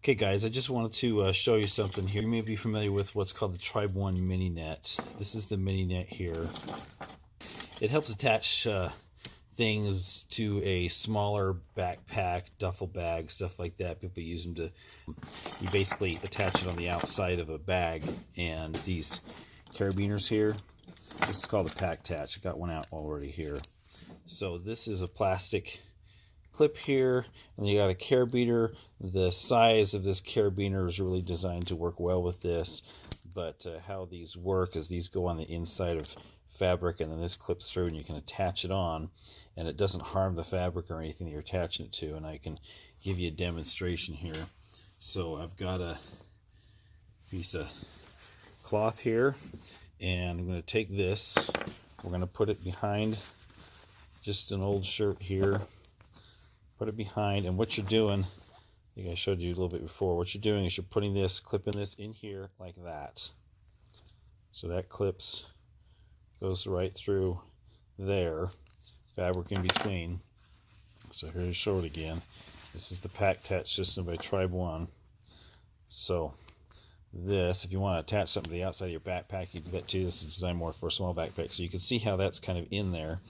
Okay guys, I just wanted to show you something here. You may be familiar with what's called the Tribe 1 mini net. This is the mini net here. It helps attach things to a smaller backpack, duffel bag, stuff like that. People use them to, you basically attach it on the outside of a bag. And these carabiners here, this is called a pack attach. I got one out already here. So this is a plastic clip here, and you got a carabiner. The size of this carabiner is really designed to work well with this, but how these work is these go on the inside of fabric, and then this clips through and you can attach it on, and it doesn't harm the fabric or anything that you're attaching it to. And I can give you a demonstration here. So I've got a piece of cloth here, and I'm going to take this, we're going to put it behind just an old shirt here, put it behind, and what you're doing, I think I showed you a little bit before, what you're doing is you're putting this, clipping this in here like that. So that clips, goes right through there, fabric in between. So here to show it again. This is the pack attach system by Tribe 1. So this, if you want to attach something to the outside of your backpack, you can do that too. This is designed more for a small backpack. So you can see how that's kind of in there.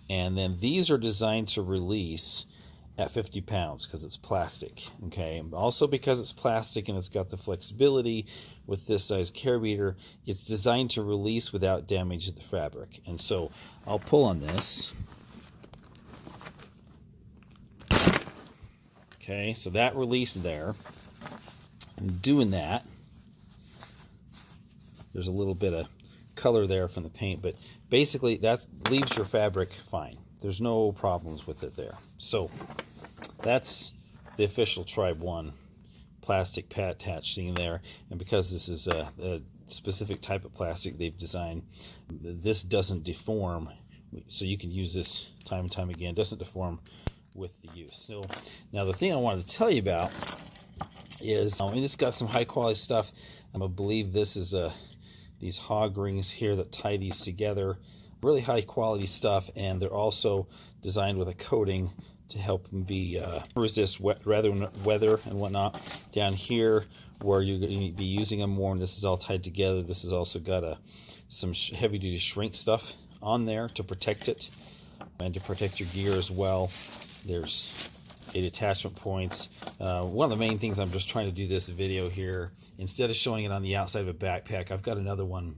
And then these are designed to release at 50 pounds because it's plastic, okay? Also because it's plastic and it's got the flexibility with this size carabiner, it's designed to release without damage to the fabric. And so I'll pull on this. Okay, so that released there. And doing that, there's a little bit of color there from the paint, but basically that leaves your fabric fine. There's no problems with it there. So that's the official Tribe 1 plastic pad attach thing there. And because this is a specific type of plastic they've designed, this doesn't deform, so you can use this time and time again. It doesn't deform with the use. So now the thing I wanted to tell you about is, it's got some high quality stuff. I believe this is these hog rings here that tie these together. Really high quality stuff, and they're also designed with a coating to help them be resist weather and whatnot. Down here where you're going to be using them more, and this is all tied together, this has also got some heavy duty shrink stuff on there to protect it and to protect your gear as well. There's 8 attachment points. One of the main things, I'm just trying to do this video here, instead of showing it on the outside of a backpack, I've got another one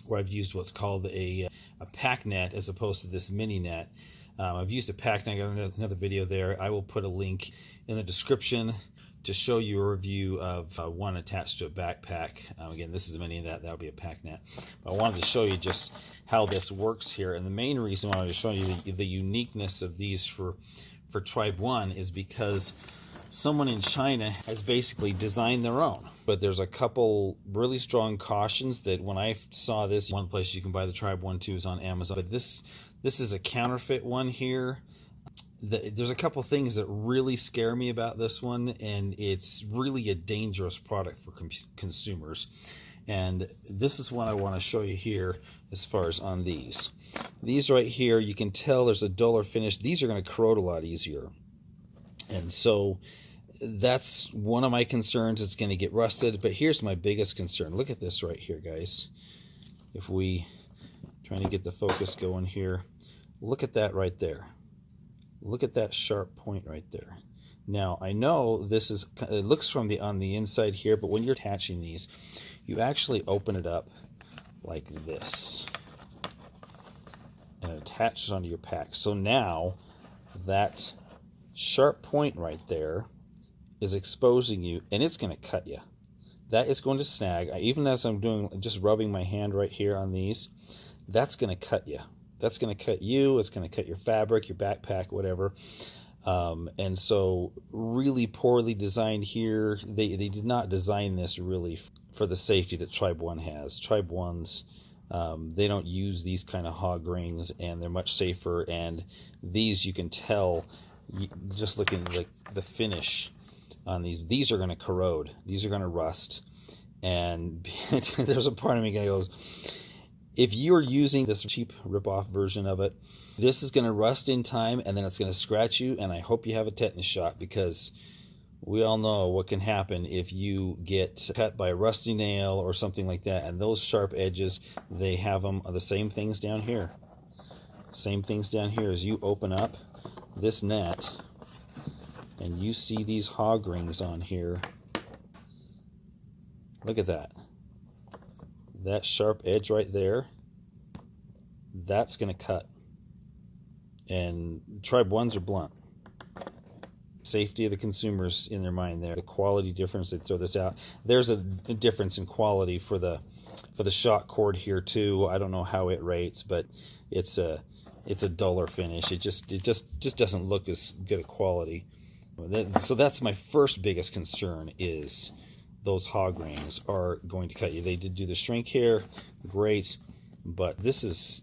where I've used what's called a Packnet as opposed to this mini net. I've used a Packnet. I got another video there. I will put a link in the description to show you a review of one attached to a backpack. Again, this is a mini net. That'll be a Packnet. But I wanted to show you just how this works here. And the main reason I wanted to show you the uniqueness of these for Tribe 1 is because someone in China has basically designed their own. But there's a couple really strong cautions that when I saw this, one place you can buy the Tribe 1 too is on Amazon. But this is a counterfeit one here. There's a couple things that really scare me about this one, and it's really a dangerous product for consumers. And this is what I want to show you here as far as on these. These right here, you can tell there's a duller finish. These are going to corrode a lot easier. And so that's one of my concerns. It's going to get rusted. But here's my biggest concern. Look at this right here, guys. If we trying to get the focus going here, look at that right there. Look at that sharp point right there. Now I know this is, it looks from on the inside here, but when you're attaching these, you actually open it up like this, and it attaches onto your pack. So now that sharp point right there is exposing you, and it's going to cut you. That is going to snag. Even as I'm doing, just rubbing my hand right here on these, that's going to cut you. That's going to cut you. It's going to cut your fabric, your backpack, whatever. And so really poorly designed here. They did not design this really for the safety that Tribe 1 has. Tribe 1's, they don't use these kind of hog rings, and they're much safer. And these, you can tell, just looking like the finish on these are going to corrode. These are going to rust. And there's a part of me that goes, if you're using this cheap rip-off version of it, this is going to rust in time, and then it's going to scratch you, and I hope you have a tetanus shot, because we all know what can happen if you get cut by a rusty nail or something like that. And those sharp edges, they have them, the same things down here. Same things down here as you open up this net and you see these hog rings on here. Look at that. That sharp edge right there, that's going to cut. And Tribe 1s are blunt. Safety of the consumers in their mind there. The quality difference, they throw this out. There's a difference in quality for the shock cord here too. I don't know how it rates, but it's a duller finish. It just doesn't look as good a quality. So that's my first biggest concern, is those hog rings are going to cut you. They did do the shrink here, great. But this is,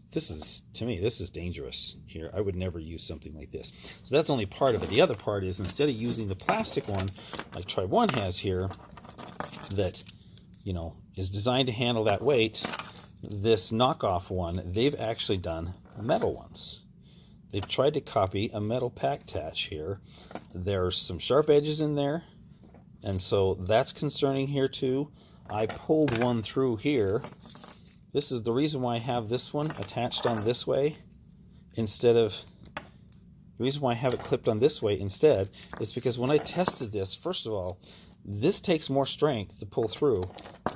to me, this is dangerous here. I would never use something like this. So that's only part of it. The other part is, instead of using the plastic one like Tribe 1 has here, that, you know, is designed to handle that weight, this knockoff one, they've actually done metal ones. They've tried to copy a metal pack attach here. There's some sharp edges in there, and so that's concerning here too. I pulled one through here. This is the reason why I have this one attached on this way instead of, the reason why I have it clipped on this way instead is because when I tested this, first of all, this takes more strength to pull through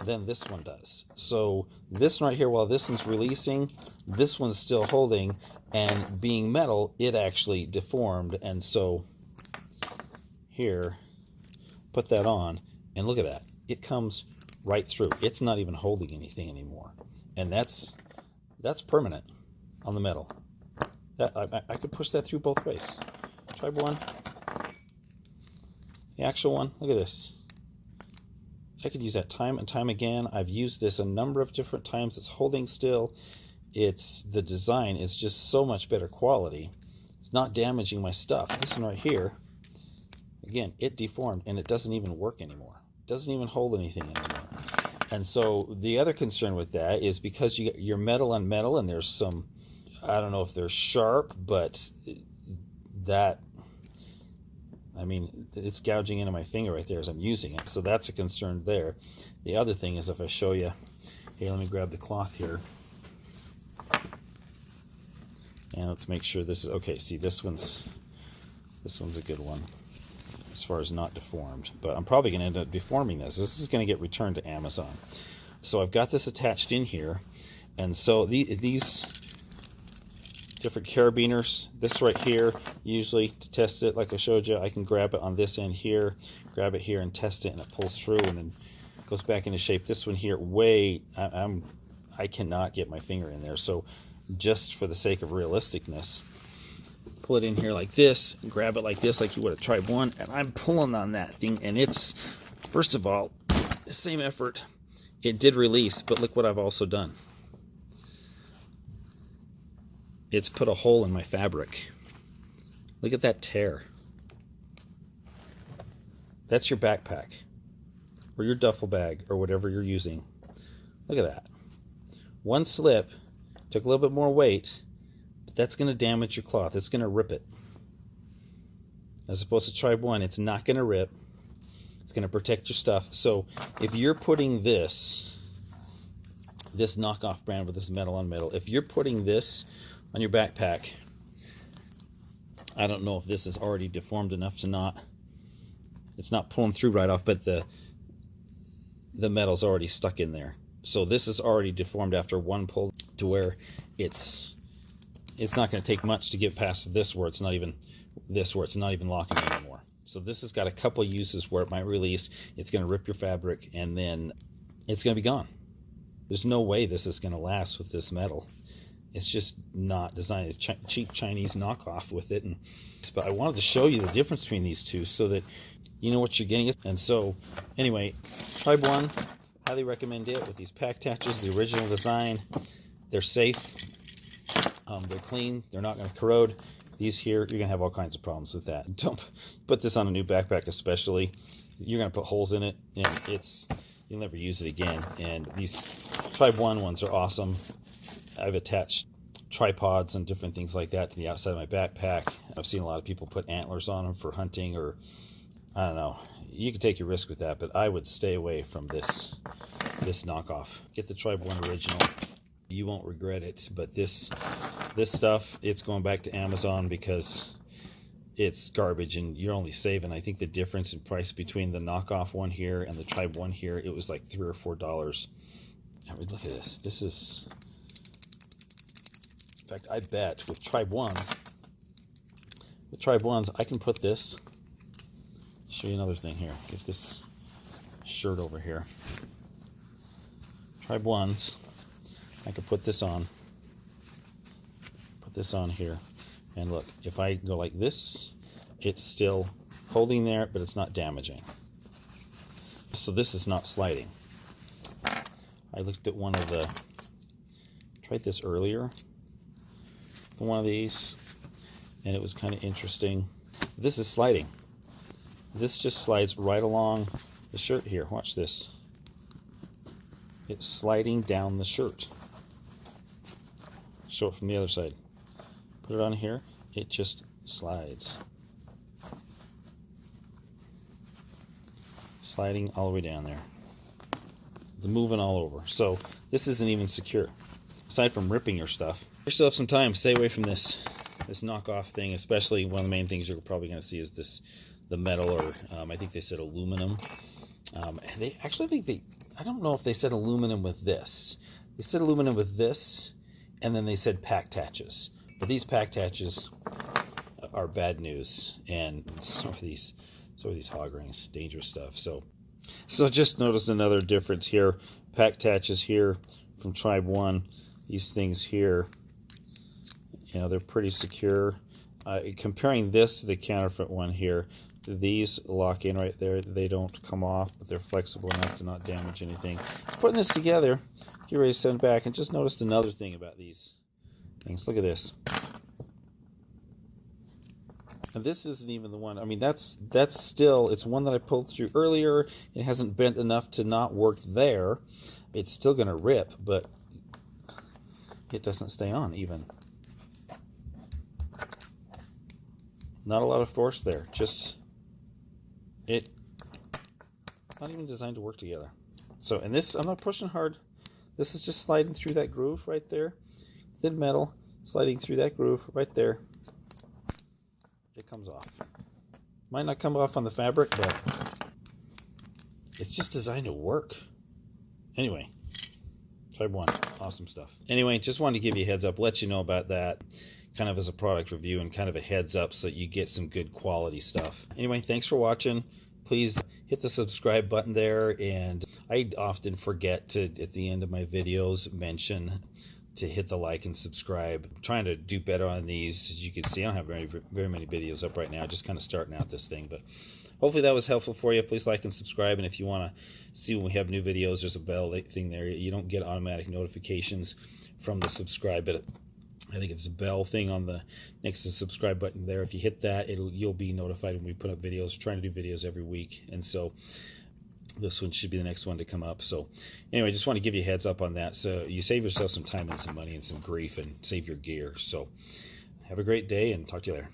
than this one does. So this one right here, while this one's releasing, this one's still holding, and being metal, it actually deformed. And so here, put that on, and look at that. It comes right through. It's not even holding anything anymore. And that's permanent on the metal. That I could push that through both ways. Tribe 1. The actual one, look at this. I could use that time and time again. I've used this a number of different times. It's holding still. The design is just so much better quality. It's not damaging my stuff. This one right here, again, it deformed and it doesn't even work anymore. It doesn't even hold anything anymore. And so the other concern with that is because you're metal on metal, and there's some, I don't know if they're sharp, but that, I mean, it's gouging into my finger right there as I'm using it. So that's a concern there. The other thing is, if I show you, hey, let me grab the cloth here. And let's make sure this is, okay, see, this one's a good one as far as not deformed, but I'm probably going to end up deforming this. This is going to get returned to Amazon. So I've got this attached in here, and so these different carabiners, this right here, usually to test it, like I showed you, I can grab it on this end here, grab it here and test it, and it pulls through and then goes back into shape. This one here, I cannot get my finger in there, so just for the sake of realisticness, pull it in here like this, and grab it like this, like you would have Tribe 1, and I'm pulling on that thing, and it's, first of all, the same effort. It did release, but look what I've also done. It's put a hole in my fabric. Look at that tear. That's your backpack, or your duffel bag, or whatever you're using. Look at that. One slip, took a little bit more weight, but that's going to damage your cloth. It's going to rip it. As opposed to Tribe 1, it's not going to rip. It's going to protect your stuff. So if you're putting this knockoff brand with this metal on metal, if you're putting this on your backpack, I don't know if this is already deformed enough to it's not pulling through right off, but the metal's already stuck in there. So this is already deformed after one pull, to where it's not going to take much to get past this where it's not even locking anymore. So this has got a couple of uses where it might release. It's going to rip your fabric, and then it's going to be gone. There's no way this is going to last with this metal. It's just not designed. It's cheap Chinese knockoff with it. But I wanted to show you the difference between these two so that you know what you're getting. And so anyway, Tribe 1, highly recommend it with these pack attachers, the original design. They're safe. They're clean. They're not going to corrode. These here, you're going to have all kinds of problems with that. Don't put this on a new backpack especially. You're going to put holes in it, and you'll never use it again. And these Tribe 1 ones are awesome. I've attached tripods and different things like that to the outside of my backpack. I've seen a lot of people put antlers on them for hunting or I don't know. You can take your risk with that, but I would stay away from this knockoff. Get the Tribe 1 original. You won't regret it. But this stuff, it's going back to Amazon because it's garbage, and you're only saving, I think the difference in price between the knockoff one here and the Tribe 1 here, it was like $3 or $4. I mean, look at this. This is, in fact, I bet with Tribe 1s, I can put this, show you another thing here. Get this shirt over here. Tribe 1s, I could put this on here, and look, if I go like this, it's still holding there, but it's not damaging. So this is not sliding. I looked at one of the, tried this earlier, for one of these, and it was kind of interesting. This is sliding. This just slides right along the shirt here. Watch this. It's sliding down the shirt. Show it from the other side. Put it on here, it just slides. Sliding all the way down there. It's moving all over. So this isn't even secure. Aside from ripping your stuff. Give yourself some time. Stay away from this knockoff thing, especially one of the main things you're probably going to see is the metal, or I think they said aluminum. They actually think I don't know if they said aluminum with this. They said aluminum with this, and then they said Packnets. But these Packnets are bad news, and so are these hog rings, dangerous stuff. So just noticed another difference here. Packnets here from Tribe 1. These things here, you know, they're pretty secure. Comparing this to the Counterfeit one here, these lock in right there. They don't come off, but they're flexible enough to not damage anything. Putting this together, get ready to send back, and just noticed another thing about these things. Look at this. And this isn't even the one. I mean, that's still, it's one that I pulled through earlier. It hasn't bent enough to not work there. It's still going to rip, but it doesn't stay on even. Not a lot of force there. Just not even designed to work together. So, and this, I'm not pushing hard. This is just sliding through that groove right there. Thin metal, sliding through that groove right there. It comes off. Might not come off on the fabric, but it's just designed to work. Anyway, Tribe 1, awesome stuff. Anyway, just wanted to give you a heads up, let you know about that, kind of as a product review and kind of a heads up so that you get some good quality stuff. Anyway, thanks for watching. Please hit the subscribe button there, and I often forget to, at the end of my videos, mention to hit the like and subscribe. I'm trying to do better on these. As you can see, I don't have very many videos up right now, just kind of starting out this thing, but hopefully that was helpful for you. Please like and subscribe, and if you want to see when we have new videos, there's a bell thing there. You don't get automatic notifications from the subscribe, but I think it's a bell thing on the next to the subscribe button there. If you hit that, you'll be notified when we put up videos. We're trying to do videos every week, and so this one should be the next one to come up. So anyway, just want to give you a heads up on that, so you save yourself some time and some money and some grief, and save your gear. So have a great day, and talk to you later.